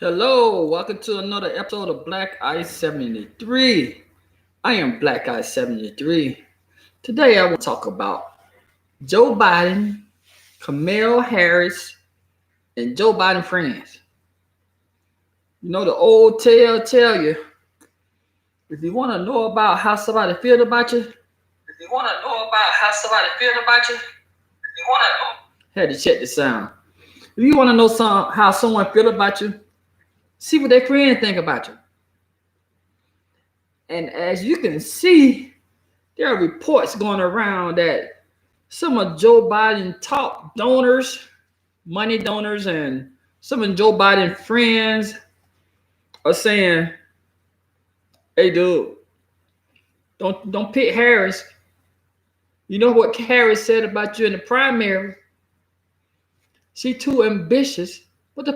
Hello, welcome to another episode of Black Ice 73. I am Black Ice 73. Today I want to talk about Joe Biden, Kamala Harris, and Joe Biden friends. You know the old tell you, if you want to know about how somebody feel about you, had to check the sound. If you want to know how someone feel about you, see what their friends think about you. And as you can see, there are reports going around that some of Joe Biden top donors, money donors, and some of Joe Biden friends are saying, "Hey, dude, don't pick Harris. You know what Harris said about you in the primary? She too ambitious. What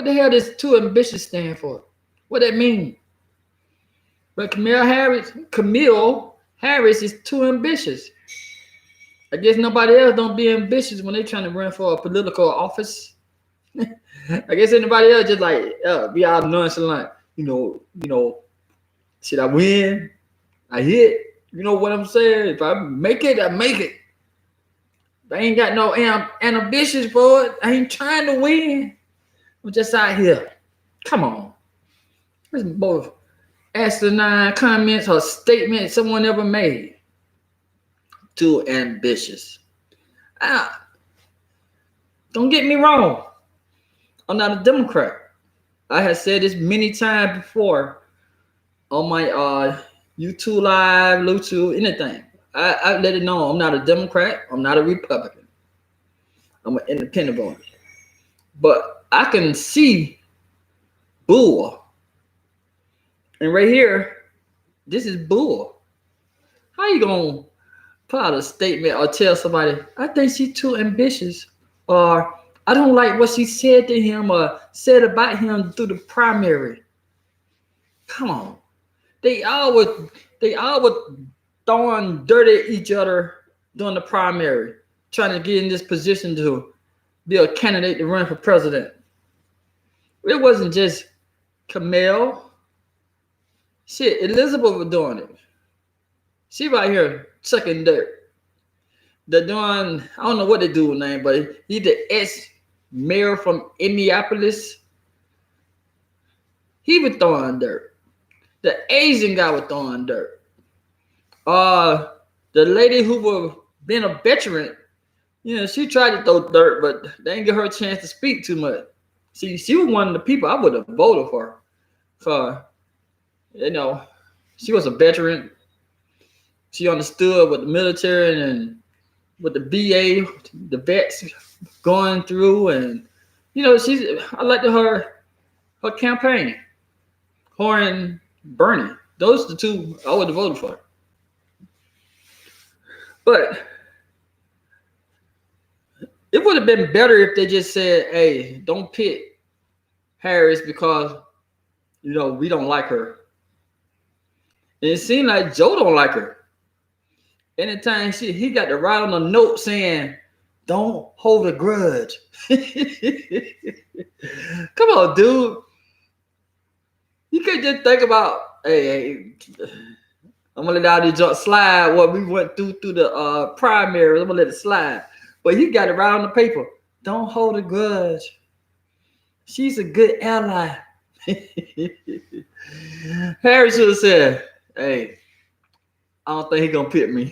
the hell does too ambitious stand for? What that mean? But Camille Harris is too ambitious. I guess nobody else don't be ambitious when they trying to run for a political office. I guess anybody else just like be all nonchalant. Should I win? I hit. You know what I'm saying? If I make it, I make it. If I ain't got no ambitions for it, I ain't trying to win. I'm just out here. Come on. This is both asinine comments or statements someone ever made. Too ambitious. Don't get me wrong. I'm not a Democrat. I have said this many times before on my YouTube live, Bluetooth, anything. I let it know I'm not a Democrat. I'm not a Republican. I'm an independent voter. But I can see bull. And right here, this is bull. How you gonna put out a statement or tell somebody, I think she's too ambitious, or I don't like what she said to him or said about him through the primary? Come on. They all were throwing dirt at each other during the primary, trying to get in this position to be a candidate to run for president. It wasn't just Kamel. Shit, Elizabeth was doing it. She right here sucking dirt. They're doing, I don't know what they do name, but he's the ex-mayor from Indianapolis. He was throwing dirt. The Asian guy was throwing dirt. The lady who was being a veteran, she tried to throw dirt, but they didn't give her a chance to speak too much. See, she was one of the people I would have voted for. She was a veteran. She understood what the military and what the VA, the vets going through, and I liked her campaign. Her and Bernie, those are the two I would have voted for. But it would have been better if they just said, "Hey, don't pick Harris because we don't like her." And it seemed like Joe don't like her. Anytime he got to write on a note saying, "Don't hold a grudge." Come on, dude. You could just think about, hey, I'm gonna let all these junk slide what we went through the primary. I'm gonna let it slide. But he got it right on the paper. Don't hold a grudge. She's a good ally. Harry should have said, "Hey, I don't think he's gonna pick me."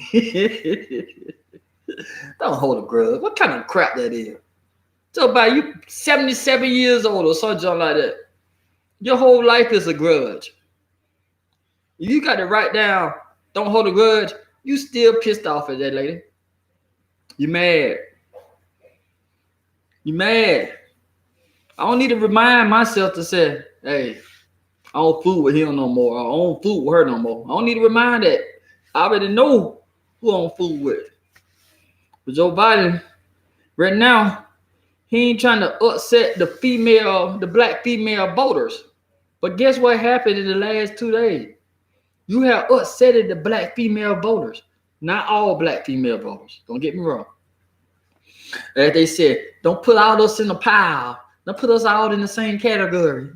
Don't hold a grudge. What kind of crap that is? So about you 77 years old or something like that. Your whole life is a grudge. You got to write down, don't hold a grudge. You still pissed off at that lady. You mad. You mad. I don't need to remind myself to say, "Hey, I don't fool with him no more. I don't fool with her no more." I don't need to remind that. I already know who I don't fool with. But Joe Biden, right now, he ain't trying to upset the black female voters. But guess what happened in the last 2 days? You have upsetted the black female voters. Not all black female voters. Don't get me wrong. As they said, don't put all us in a pile. Don't put us all in the same category.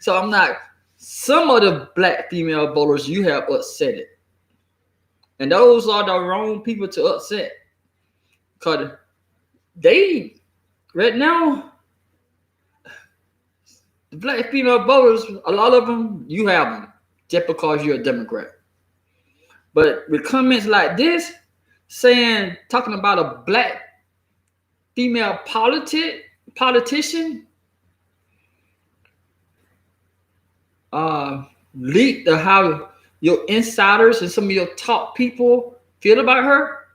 So I'm not. Some of the black female voters you have upset it, and those are the wrong people to upset. Cause they right now, the black female voters, a lot of them, you have them just because you're a Democrat. But with comments like this, talking about a black female politician, leak to how your insiders and some of your top people feel about her.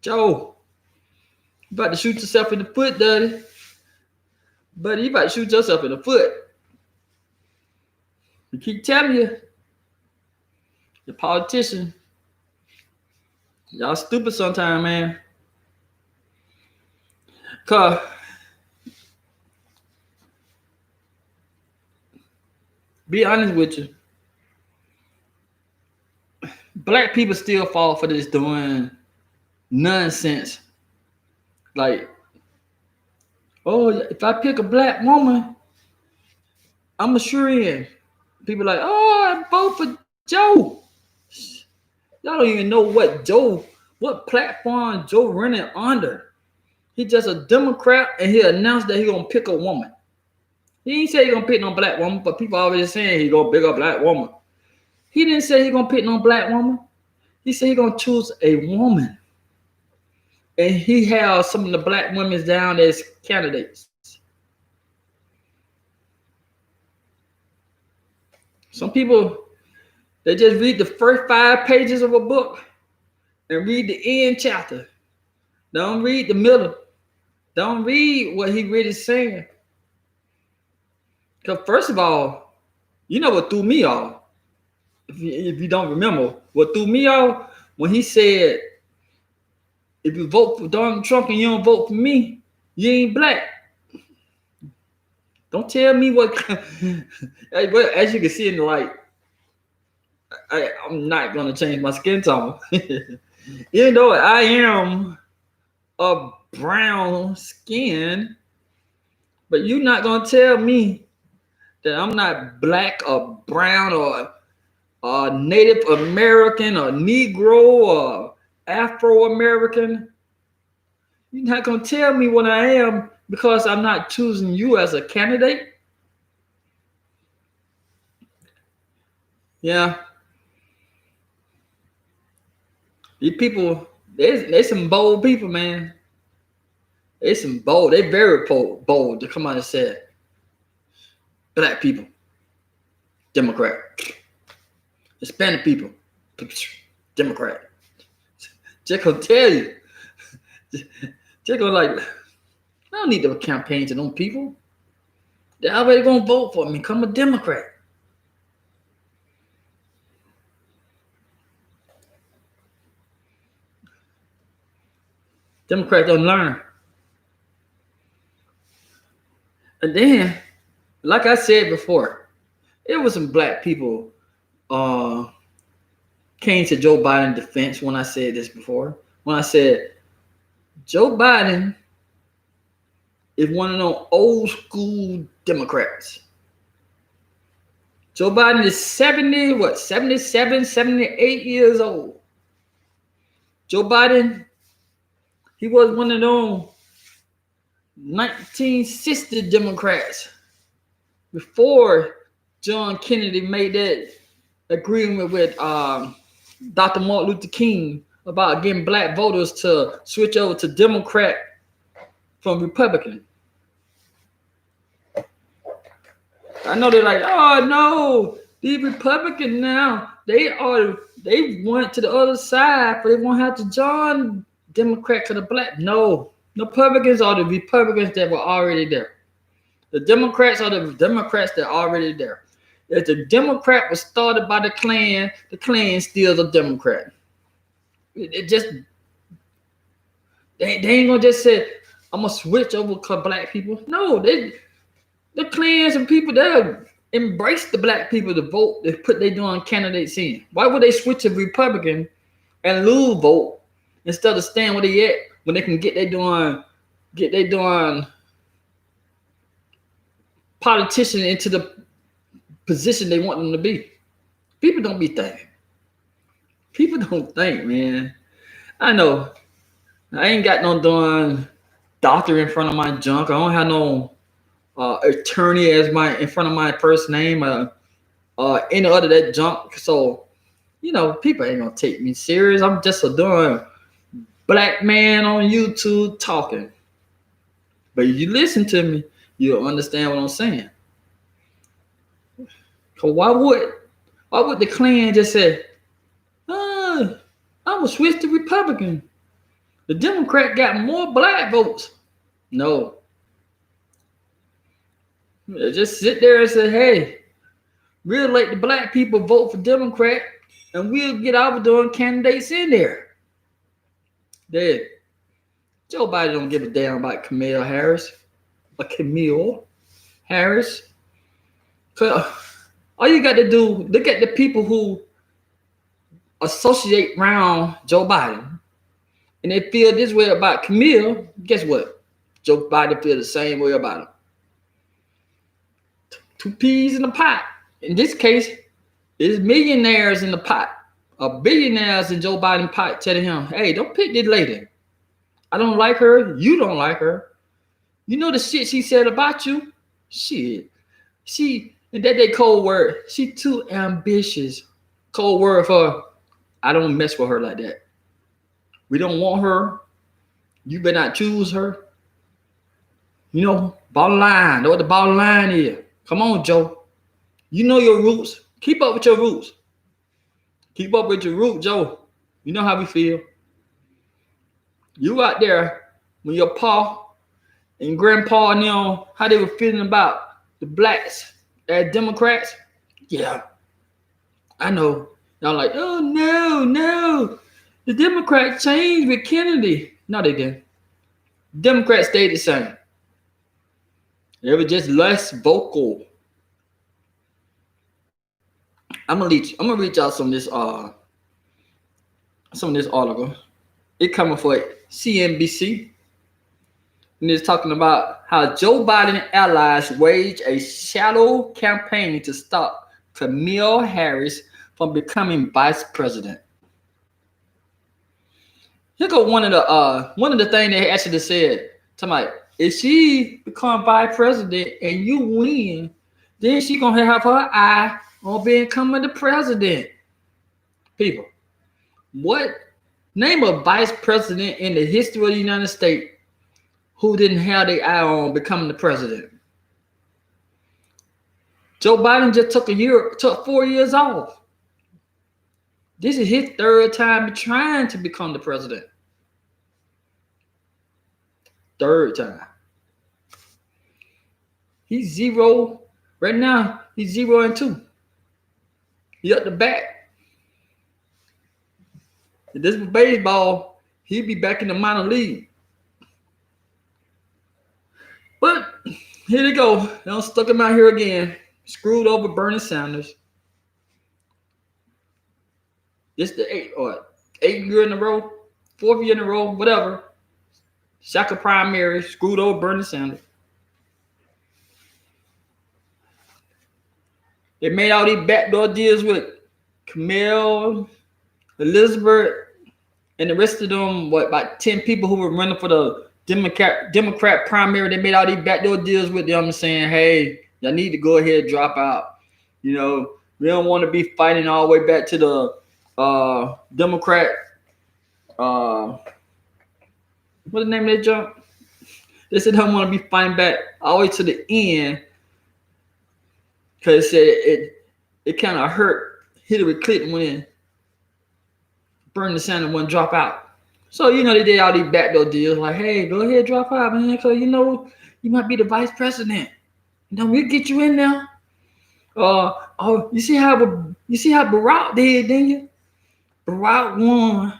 Joe, you about to shoot yourself in the foot, Daddy. Buddy, you about to shoot yourself in the foot. I keep telling you, the politician, y'all stupid sometimes, man. Cause be honest with you, black people still fall for this doing nonsense. Like, oh, if I pick a black woman, I'm a sure in. People like, oh, I vote for Joe. Y'all don't even know what platform Joe running under. He's just a Democrat, and he announced that he gonna pick a woman. He ain't say he gonna pick no black woman, but people already saying he gonna pick a black woman. He didn't say he gonna pick no black woman. He said he gonna choose a woman, and he has some of the black women down as candidates. Some people, they just read the first 5 pages of a book and read the end chapter. Don't read the middle. Don't read what he really saying. Because first of all, you know what threw me off? If you don't remember, what threw me off when he said, if you vote for Donald Trump and you don't vote for me, you ain't black. Don't tell me what. As you can see in the light, I'm not going to change my skin tone. Even though I am a brown skin, but you're not going to tell me that I'm not black or brown or Native American or Negro or Afro-American. You're not going to tell me what I am because I'm not choosing you as a candidate. Yeah. These people, they some bold people, man. They very bold to come out and say, black people, Democrat. Hispanic people, Democrat. Just gonna tell you. Just gonna like, I don't need to campaign to them people. They're already gonna vote for me. Become a Democrat. Democrats don't learn. And then, like I said before, it was some black people came to Joe Biden's defense when I said this before. When I said Joe Biden is one of those old school Democrats. Joe Biden is 77, 78 years old. Joe Biden, he was one of those 1960 Democrats before John Kennedy made that agreement with Dr. Martin Luther King about getting black voters to switch over to Democrat from Republican. I know they're like, oh no, these Republicans now, they went to the other side, but they won't have to join Democrat to the black. No, the Republicans are the Republicans that were already there. The Democrats are the Democrats that are already there. If the Democrat was started by the Klan still a Democrat. It just, they ain't gonna just say, I'm gonna switch over to black people. No, the Klans and people there embrace the black people to vote. They put their doing candidates in. Why would they switch to Republican and lose vote instead of staying where they at when they can get their doing politician into the position they want them to be. People don't be thinking. People don't think, man. I know. I ain't got no darn doctor in front of my junk. I don't have no attorney as my in front of my first name. Any other that junk. So people ain't gonna take me serious. I'm just a darn black man on YouTube talking. But if you listen to me, you'll understand what I'm saying. Cause why would the Klan just say, I will switch to Republican? The Democrat got more black votes. No. They just sit there and say, hey, we'll let the black people vote for Democrat and we'll get our darn candidates in there. There. Joe Biden don't give a damn about Kamala Harris. Or Kamala Harris. All you got to do, look at the people who associate around Joe Biden. And they feel this way about Kamala. Guess what? Joe Biden feel the same way about him. Two peas in a pot. In this case, it's millionaires in the pot. Billionaires in Joe Biden's pot telling him, hey, don't pick this lady. I don't like her. You don't like her. You know the shit she said about you? Shit. And that code word, she too ambitious. Code word for, I don't mess with her like that. We don't want her. You better not choose her. Bottom line. Know what the bottom line is. Come on, Joe. You know your roots. Keep up with your roots. Keep up with your roots, Joe. You know how we feel. You out there when your pa and grandpa and how they were feeling about the blacks as Democrats. Yeah. I know. Y'all like, oh, no. The Democrats changed with Kennedy. No, they didn't. Democrats stayed the same. They were just less vocal. I'm gonna reach out some of this article. It coming for CNBC. And it's talking about how Joe Biden allies wage a shadow campaign to stop Kamala Harris from becoming vice president. Here go one of the things they actually said. Talking about, if she become vice president and you win, then she gonna have her eye on becoming the president. People, what name a vice president in the history of the United States who didn't have their eye on becoming the president? Joe Biden just took 4 years off. This is his third time trying to become the president. Third time. He's zero. Right now, he's 0-2. He up the back. If this was baseball, he'd be back in the minor league. But here they go. They stuck him out here again. Screwed over Bernie Sanders. This the eighth year in a row, 4th year in a row, whatever. Shaka primary, screwed over Bernie Sanders. They made all these backdoor deals with Kamala, Elizabeth, and the rest of them, about 10 people who were running for the Democrat primary. They made all these backdoor deals with them saying, hey, y'all need to go ahead and drop out. We don't want to be fighting all the way back to the Democrat. What's the name of that junk? They said they don't want to be fighting back all the way to the end because it kind of hurt Hillary Clinton when Bernie Sanders wouldn't drop out. So, they did all these backdoor deals like, hey, go ahead, drop out, man, because, you might be the vice president. We'll get you in there. You see how Barack did, didn't you? Barack won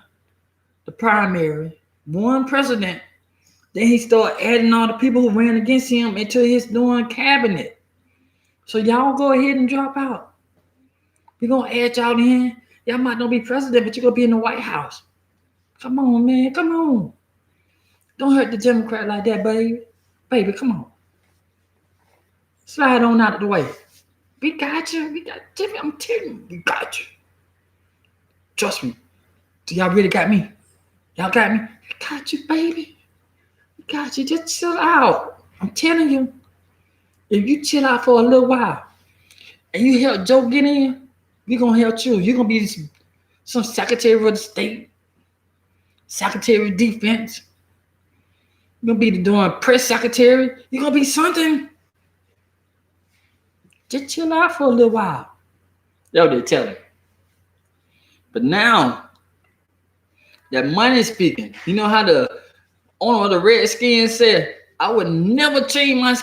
the primary, won president. Then he started adding all the people who ran against him into his doing cabinet. So y'all go ahead and drop out. We're going to add y'all in. Y'all might not be president, but you're going to be in the White House. Come on, man. Come on. Don't hurt the Democrat like that, baby. Baby, come on. Slide on out of the way. We got you. We got Jimmy. I'm telling you, we got you. Trust me. Do y'all really got me? Y'all got me? We got you, baby. We got you. Just chill out. I'm telling you. If you chill out for a little while and you help Joe get in, we gonna help you. You're gonna be some Secretary of the State, Secretary of Defense. You're gonna be doing press secretary. You're gonna be something. Just chill out for a little while. That's what they tell him. But now that money is speaking, you know how the owner of the Redskins said, I would never change my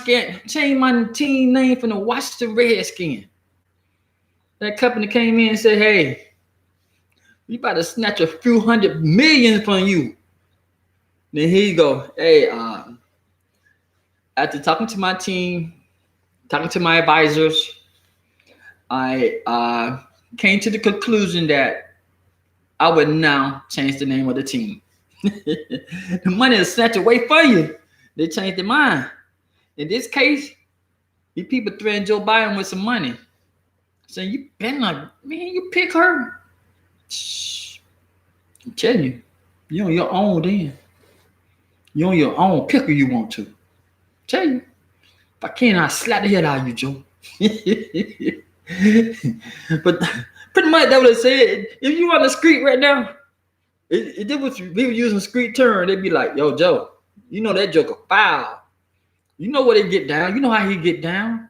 team name from the Washington Redskins. That company came in and said, hey, we about to snatch a few $100 million from you. Then here you go. Hey, after talking to my team, talking to my advisors, I came to the conclusion that I would now change the name of the team. The money is snatched away from you. They changed their mind. In this case, these people threatened Joe Biden with some money. Saying, you better not, man, you pick her. Shh. I'm telling you, you're on your own then. You're on your own. Pick who you want to. Tell you. If I can, I'll slap the head out of you, Joe. But pretty much that what I said. If you on the street right now, it was we were using street term. They'd be like, yo, Joe, you know that joker foul. You know where they get down. You know how he get down.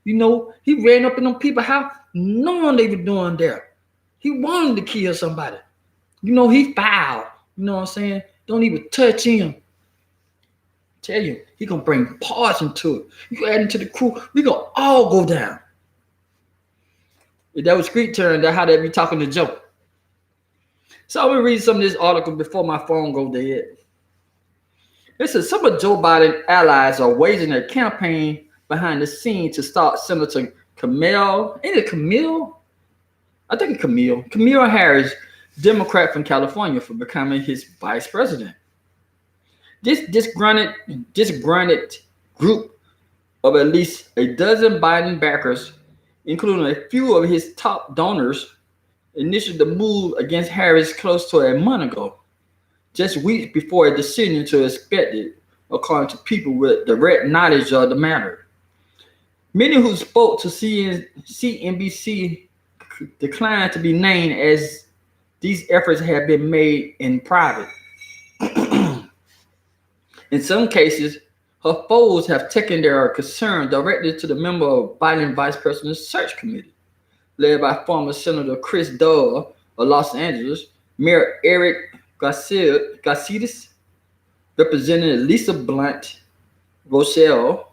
You know, he ran up in them people's house knowing they were doing there. He wanted to kill somebody. You know, he foul. You know what I'm saying? Don't even touch him. Tell you, he gonna bring parts into it. You add into the crew, we gonna all go down. If that was street term, that's how they be talking to Joe. So I'm gonna read some of this article before my phone go dead. It says some of Joe Biden's allies are waging a campaign behind the scenes to start Senator Kamala Harris, Democrat from California, from becoming his vice president. This disgruntled group of at least a dozen Biden backers, including a few of his top donors, initiated the move against Harris close to a month ago, just weeks before a decision to expect it, according to people with direct knowledge of the matter. Many who spoke to CNBC declined to be named, as these efforts have been made in private. In some cases, her foes have taken their concern directly to the member of Biden Vice President's Search Committee, led by former Senator Chris Dove of Los Angeles, Mayor Eric Garcetti, Representative Lisa Blunt Rochelle,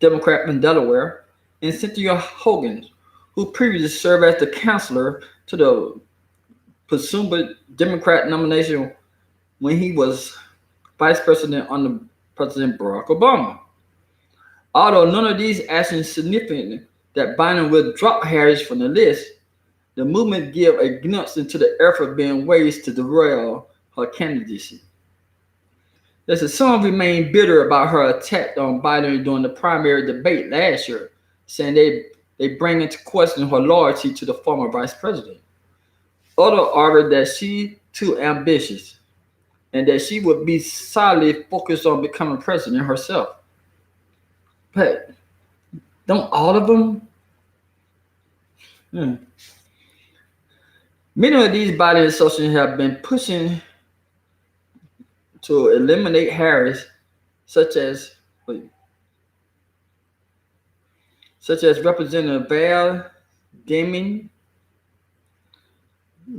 Democrat from Delaware, and Cynthia Hogan, who previously served as the counselor to the presumed Democrat nomination when he was vice president under President Barack Obama. Although none of these actions significant that Biden will drop Harris from the list, the movement give a glimpse into the effort being waged to derail her candidacy. Some remain bitter about her attack on Biden during the primary debate last year, saying they bring into question her loyalty to the former vice president. Others argue that she too ambitious and that she would be solidly focused on becoming president herself. But don't all of them? Many of these Biden associates have been pushing to eliminate Harris, such as Representative Val Deming,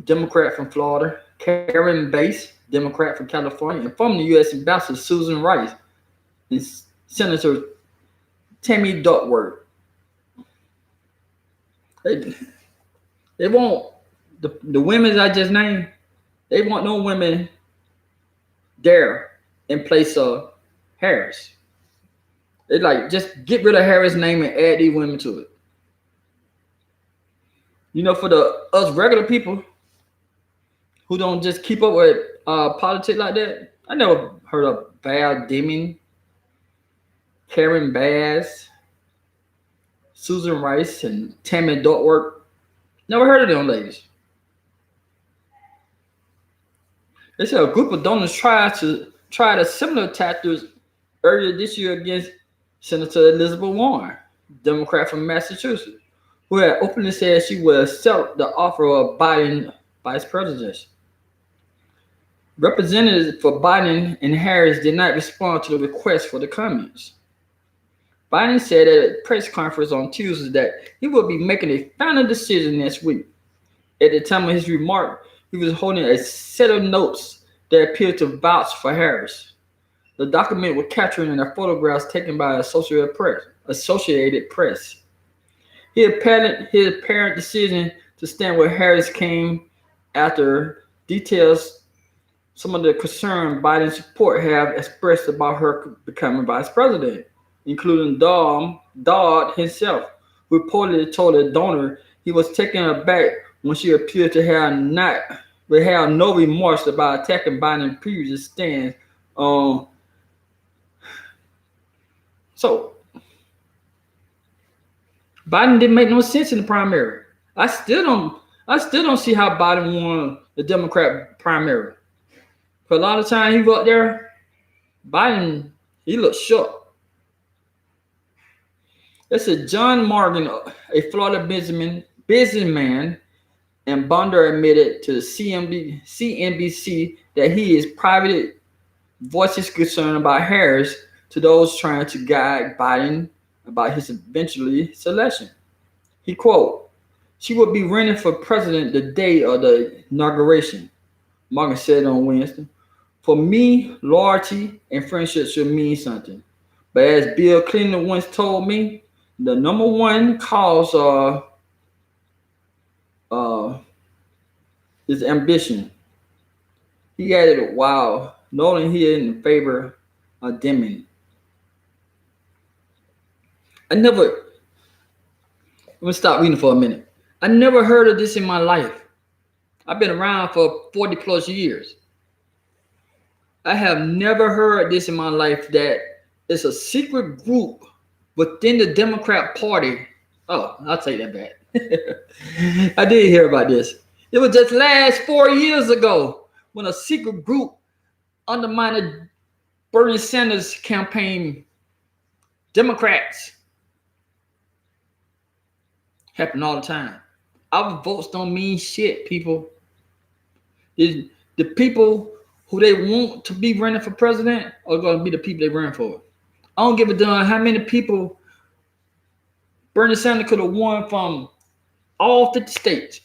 Democrat from Florida, Karen Bass, Democrat from California, and former U.S. Ambassador Susan Rice, and Senator Tammy Duckworth. They want the women I just named. They want no women there in place of Harris. They like just get rid of Harris' name and add these women to it. You know, for us regular people who don't just keep up with politics like that, I never heard of Val Deming, Karen Bass, Susan Rice and Tammy Duckworth. Never heard of them ladies. They said a group of donors tried a similar tactics earlier this year against Senator Elizabeth Warren, Democrat from Massachusetts, who had openly said she would accept the offer of Biden vice presidency. Representatives for Biden and Harris did not respond to the request for the comments. Biden said at a press conference on Tuesday that he will be making a final decision next week. At the time of his remark, he was holding a set of notes that appeared to vouch for Harris. The document was captured in the photographs taken by Associated Press. His apparent decision to stand with Harris came after details some of the concern Biden's support have expressed about her becoming vice president, including Dodd himself, who reportedly told a donor he was taken aback when she appeared to have no remorse about attacking Biden's previous stance on. So Biden didn't make no sense in the primary. I still don't see how Biden won the Democrat primary. For a lot of time he was up there, Biden, he looked short. That's a John Morgan, a Florida businessman and bonder admitted to the CNBC that he is privately voices concern about Harris to those trying to guide Biden about his eventually selection. He quote, "She would be running for president the day of the inauguration," Morgan said on Wednesday. "For me, loyalty and friendship should mean something. But as Bill Clinton once told me, the number one cause is ambition." He added, "Wow, noting he is in favor of dimming." I'm gonna stop reading for a minute. I never heard of this in my life. I've been around for 40 plus years. I have never heard this in my life that it's a secret group within the Democrat Party. Oh, I'll take that back. I did hear about this. It was just last 4 years ago when a secret group undermined Bernie Sanders' campaign. Democrats happen all the time. Our votes don't mean shit, people. The people who they want to be running for president are going to be the people they run for. I don't give a damn how many people Bernie Sanders could have won from all 50 states.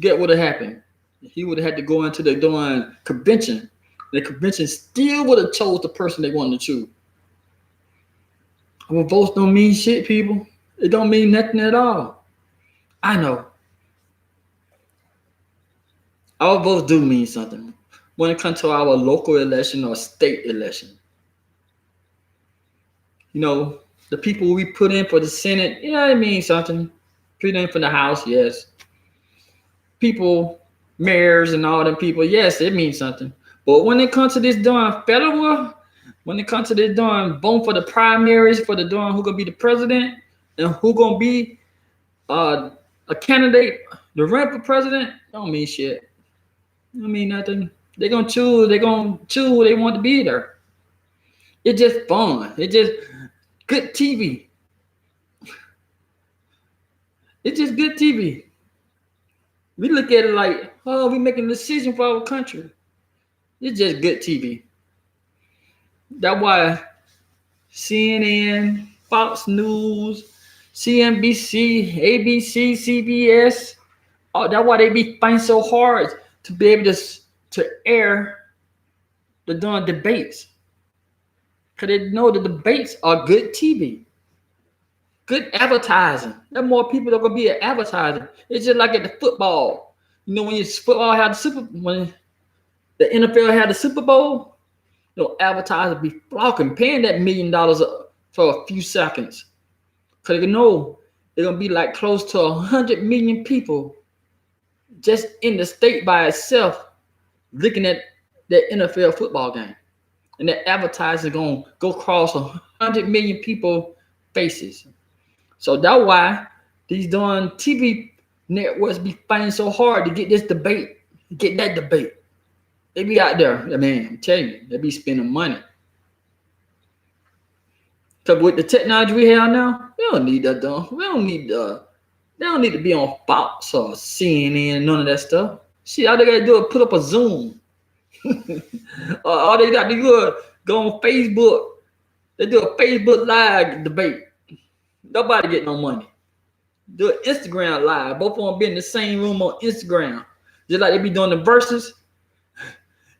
Get what would have happened? He would have had to go into the doing convention. The convention still would have chose the person they wanted to choose. Our votes don't mean shit, people. It don't mean nothing at all. I know. Our votes do mean something when it comes to our local election or state election. You know, the people we put in for the Senate, yeah, it means something. Put in for the House, yes. People, mayors and all them people, yes, it means something. But when it comes to this doing federal, when it comes to this doing voting for the primaries, for the doing who gonna be the president and who gonna be a candidate to run for president, don't mean shit. Don't mean nothing. They're gonna choose who they want to be there. It's just fun. It's just good TV. It's just good TV. We look at it like, oh, we're making a decision for our country. It's just good TV. That's why CNN, Fox News, CNBC, ABC, CBS, that's why they be fighting so hard to be able to air the darn debates. Because they know the debates are good TV. Good advertising. There are more people that are going to be at advertising. It's just like at the football. You know, when when the NFL had the Super Bowl, advertisers be flocking, paying that $1 million for a few seconds. Because they know they're going to be like close to 100 million people just in the state by itself looking at that NFL football game. And that advertising is going to go across 100 million people faces. So that's why these darn TV networks be fighting so hard to get this debate, get that debate. They be out there, man, I'm telling you, they be spending money. Cause with the technology we have now, we don't need that done. We don't need they don't need to be on Fox or CNN, none of that stuff. See, all they gotta do is put up a Zoom. All they got to do is go on Facebook. They do a Facebook live debate. Nobody get no money. Do an Instagram live. Both of them be in the same room on Instagram. Just like they be doing the verses.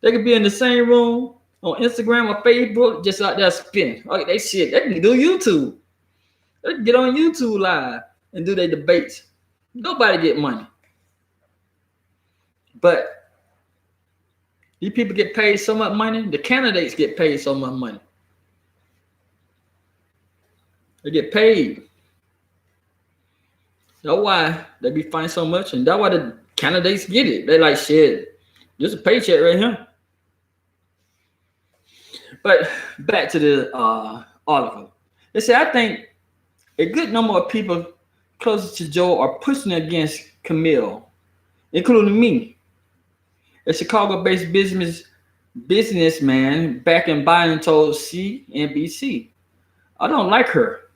They could be in the same room on Instagram or Facebook, just like that spin. Okay, they shit. They can do YouTube. They can get on YouTube live and do their debates. Nobody get money. But these people get paid so much money. The candidates get paid so much money. They get paid. That's why they be fighting so much, and that's why the candidates get it. They like, shit, this is a paycheck right here. But back to the article. They say, I think a good number of people closest to Joe are pushing against Camille, including me. A Chicago-based businessman back in Biden told CNBC, I don't like her.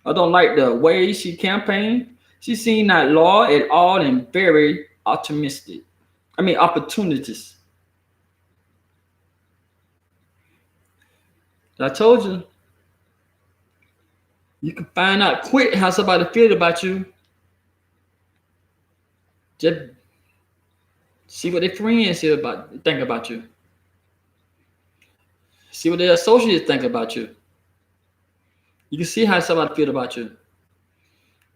I don't like the way she campaigned. She seemed not loyal at all and very opportunist. I told you, you can find out quick how somebody feels about you. Just see what their friends think about you. See what their associates think about you. You can see how somebody feels about you.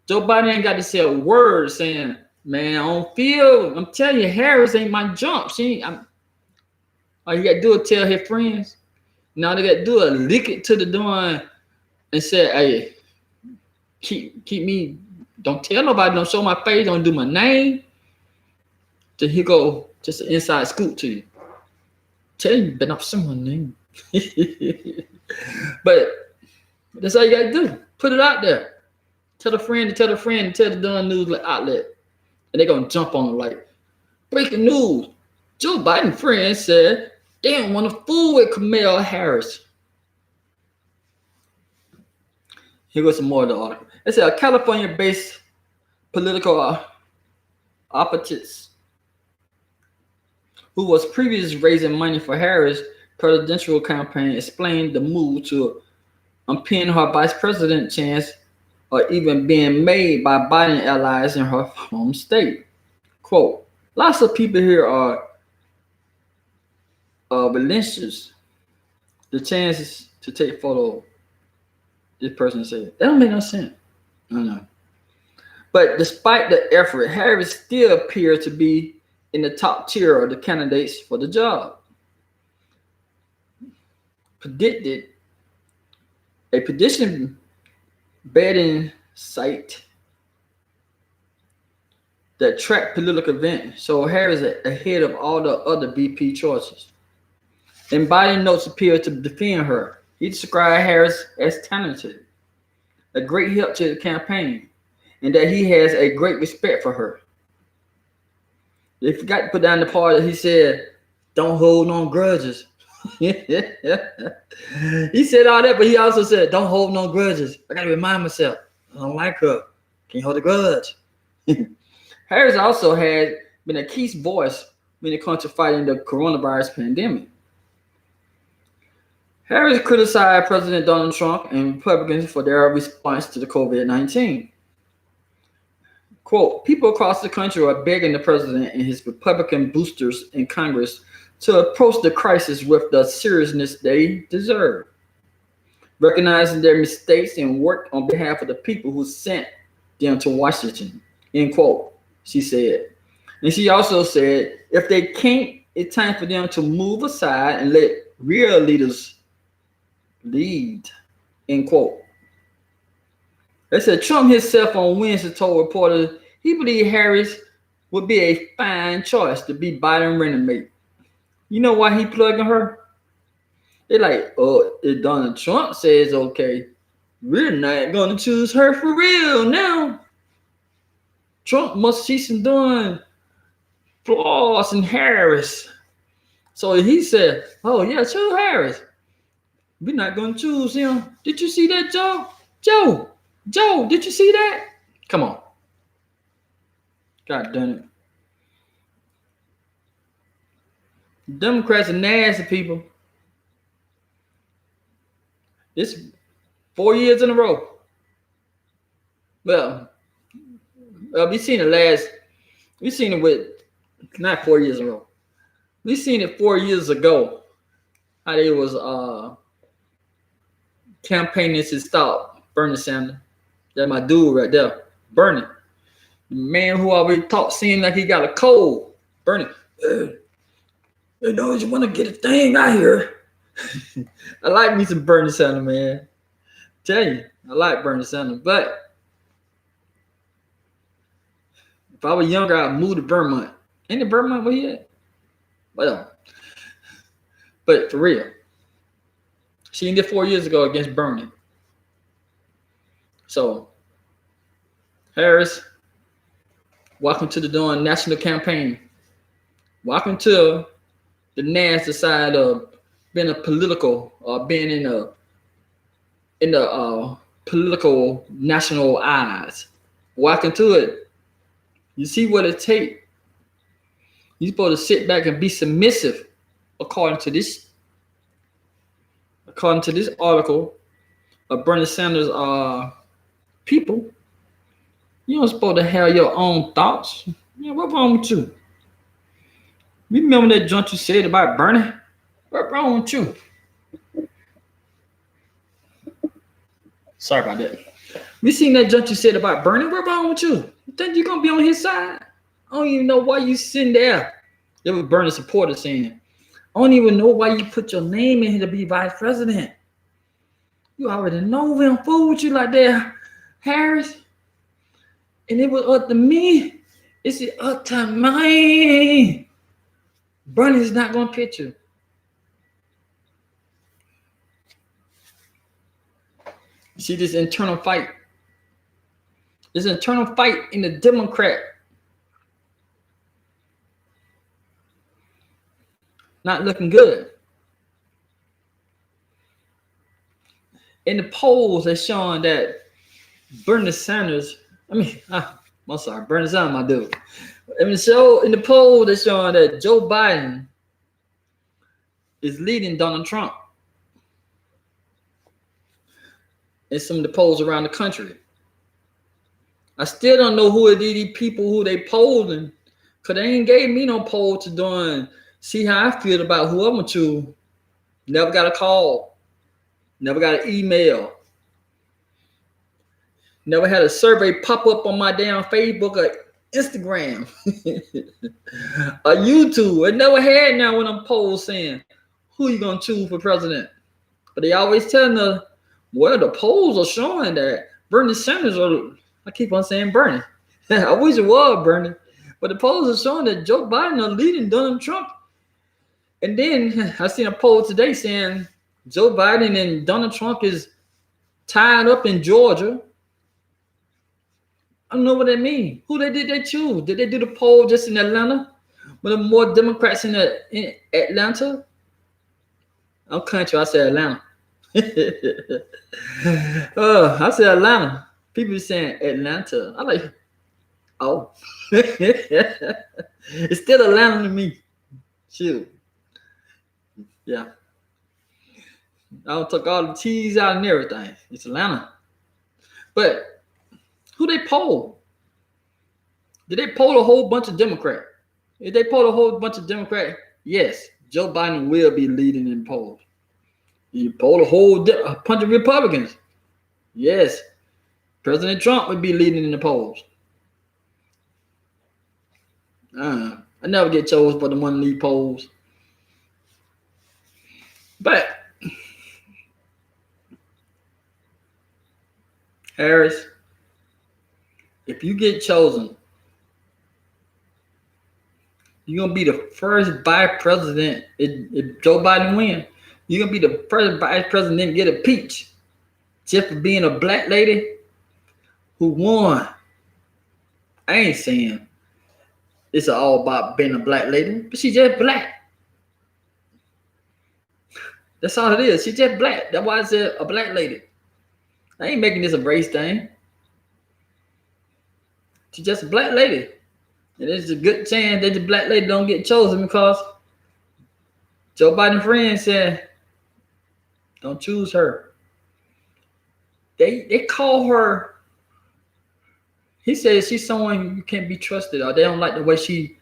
Joe Biden ain't got to say a word saying, man, I don't feel, I'm telling you, Harris ain't my jump. All you got to do is tell his friends. Now they got to do is lick it to the door and say, hey, keep me, don't tell nobody, don't show my face, don't do my name. Then he go, just an inside scoop to you. Tell you, but not someone's name. But that's all you got to do. Put it out there. Tell a friend to tell a friend to tell the darn news outlet. And they're going to jump on it like, breaking news. Joe Biden friend said they don't want to fool with Kamala Harris. Here goes some more of the article. It said a California-based political opponent who was previously raising money for Harris' presidential campaign explained the move to impede her vice president chance or even being made by Biden allies in her home state. Quote, lots of people here are relinquish the chances to take photo. This person said, that don't make no sense. No. But despite the effort, Harris still appears to be in the top tier of the candidates for the job. Predicted a prediction betting site that tracked political events. So Harris is ahead of all the other VP choices. And Biden notes appear to defend her. He described Harris as talented, a great help to the campaign, and that he has a great respect for her. They forgot to put down the part that he said, don't hold no grudges. He said all that, but he also said, don't hold no grudges. I got to remind myself, I don't like her. Can't hold a grudge. Harris also had been a key voice when it comes to fighting the coronavirus pandemic. Harris criticized President Donald Trump and Republicans for their response to the COVID-19. Quote, people across the country are begging the president and his Republican boosters in Congress to approach the crisis with the seriousness they deserve, recognizing their mistakes and work on behalf of the people who sent them to Washington, end quote, she said. And she also said, if they can't, it's time for them to move aside and let real leaders lead, end quote. They said Trump himself on Wednesday told reporters he believed Harris would be a fine choice to be Biden's running mate. You know why he plugging her? They're like, oh, if Donald Trump says okay, We're not going to choose her for real now. Trump must cease and doing flaws in Harris. So he said, oh, yeah, choose Harris. We're not going to choose him. Did you see that, Joe? Joe, did you see that? Come on. God damn it. Democrats are nasty people. It's 4 years in a row. Well, we seen it with, not 4 years in a row. We seen it 4 years ago, how they was campaigning to stop Bernie Sanders. That's my dude right there, Bernie. The man who always talk seemed like he got a cold. Bernie, you just want to get a thing out here. I like me some Bernie Sanders, man. Tell you, I like Bernie Sanders, but if I was younger, I'd move to Vermont. Ain't it Vermont where he at? Well, but for real, she did 4 years ago against Bernie. So, Harris, welcome to the doing national campaign. Welcome to the nasty side of being a political, being in the political national eyes. Welcome to it. You see what it takes. You're supposed to sit back and be submissive, according to this article of Bernie Sanders' people. You're supposed to have your own thoughts. Yeah, what's wrong with you? Remember that junk you said about Bernie? What's wrong with you? Sorry about that. We seen that junk you said about Bernie. What's wrong with you? You think you're gonna be on his side? I don't even know why you sitting there. There was Bernie supporters saying, I don't even know why you put your name in here to be vice president. You already know we don't fool with you like that, Harris. And it was up to me. It's up to me. Bernie's not gonna pitch you. You see this internal fight. This internal fight in the Democrat. Not looking good. In the polls, they're showing that Bernie Sanders, Bernie Sanders, my dude. In the poll, they're showing that Joe Biden is leading Donald Trump in some of the polls around the country. I still don't know who are these people who they polling, because they ain't gave me no poll to do see how I feel about who I want to. Never got a call. Never got an email. Never had a survey pop up on my damn Facebook or Instagram or YouTube. I never had now when I'm polls saying, who you going to choose for president? But they always telling us, well, the polls are showing that Bernie Sanders I keep on saying Bernie. I wish it was Bernie. But the polls are showing that Joe Biden are leading Donald Trump. And then I seen a poll today saying Joe Biden and Donald Trump is tied up in Georgia. I don't know what that means. Who did they choose? Did they do the poll just in Atlanta? Were there more Democrats in Atlanta? I'm country. I said Atlanta. I said Atlanta. People saying Atlanta. I'm like, oh. It's still Atlanta to me. Shoot. Yeah. I took all the T's out and everything. It's Atlanta. But who they poll? Did they poll a whole bunch of Democrats? If they poll a whole bunch of Democrats, yes, Joe Biden will be leading in polls. You poll a whole bunch of Republicans, yes, President Trump would be leading in the polls. I never get chosen for the one lead polls. But Harris, if you get chosen, you're going to be the first vice president. If Joe Biden wins, you're going to be the first vice president to get impeached. just for being a black lady who won. I ain't saying it's all about being a black lady, but she just black. That's all it is. She just black. That's why I said a black lady. I ain't making this a race thing. She's just a black lady. And there's a good chance that the black lady don't get chosen because Joe Biden's friend said, don't choose her. They call her, he says she's someone you can't be trusted, or they don't like the way she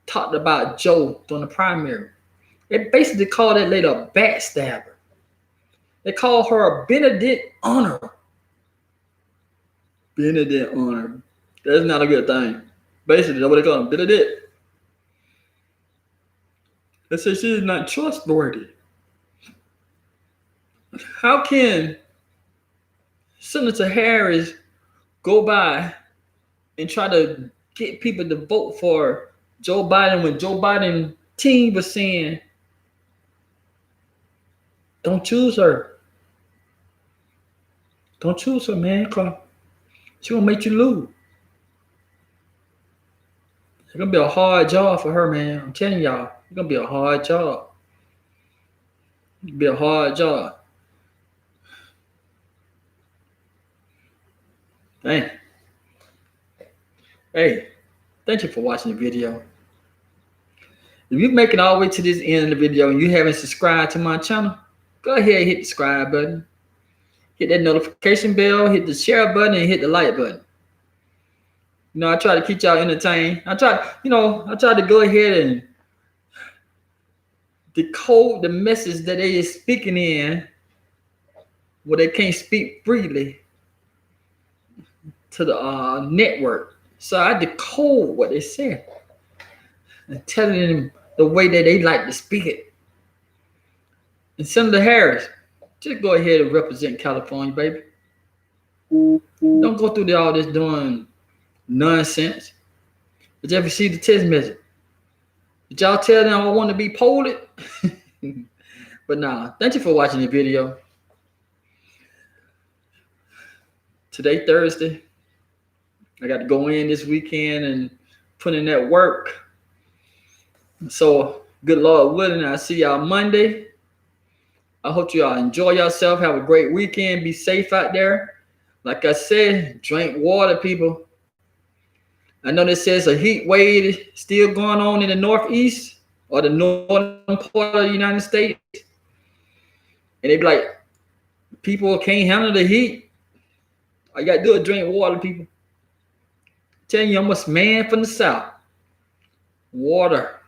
talked about Joe during the primary. They basically call that lady a backstabber. They call her a Benedict honor. Benedict honor. That's not a good thing. Basically, that's what they call him, Benedict. They say she is not trustworthy. How can Senator Harris go by and try to get people to vote for Joe Biden when Joe Biden's team was saying, don't choose her. Don't choose her, man. She gonna make you lose. It's gonna be a hard job for her, man. I'm telling y'all, it's gonna be a hard job. It'll be a hard job. Dang. Hey, thank you for watching the video. If you're making all the way to this end of the video and you haven't subscribed to my channel, go ahead and hit the subscribe button. Hit that notification bell, hit the share button, and hit the like button. You know, I try to keep y'all entertained. I try to go ahead and decode the message that they is speaking in where they can't speak freely to the network. So I decode what they said and telling them the way that they like to speak it. And Senator Harris, just go ahead and represent California, baby. Don't go through all this doing nonsense. Did you ever see the text message? Did y'all tell them I want to be polled? But nah, thank you for watching the video. Today, Thursday. I got to go in this weekend and put in that work. So, good Lord willing, I'll see y'all Monday. I hope y'all enjoy yourself. Have a great weekend. Be safe out there. Like I said, drink water, people. I know this says a heat wave still going on in the Northeast or the northern part of the United States. And they be like, people can't handle the heat. All you got to do is drink water, people. I'm telling you, I'm a man from the South. Water.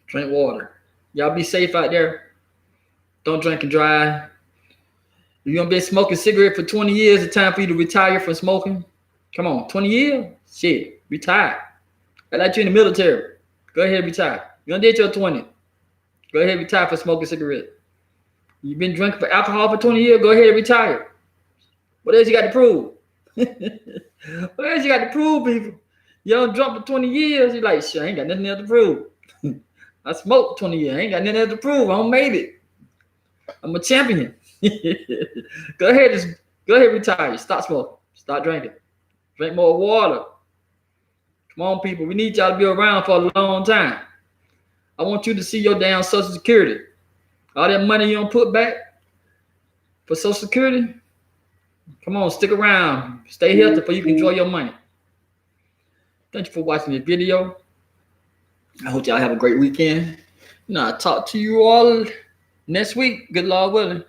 Drink water. Y'all be safe out there. Don't drink and drive. If you've been smoking cigarette for 20 years, it's time for you to retire from smoking. Come on, 20 years? Shit, retire. I like you in the military. Go ahead and retire. You done did your 20. Go ahead and retire for smoking cigarette. You've been drinking for alcohol for 20 years, go ahead and retire. What else you got to prove? What else you got to prove, people? You don't drunk for 20 years, you're like, shit, I ain't got nothing else to prove. I smoked 20 years. I ain't got nothing else to prove. I don't made it. I'm a champion. Go ahead retire. Stop smoking. Stop drinking. Drink more water. Come on, people. We need y'all to be around for a long time. I want you to see your damn Social Security. All that money you don't put back for Social Security. Come on, stick around. Stay healthy so you can enjoy your money. Thank you for watching this video. I hope y'all have a great weekend. I'll talk to you all next week. Good Lord willing.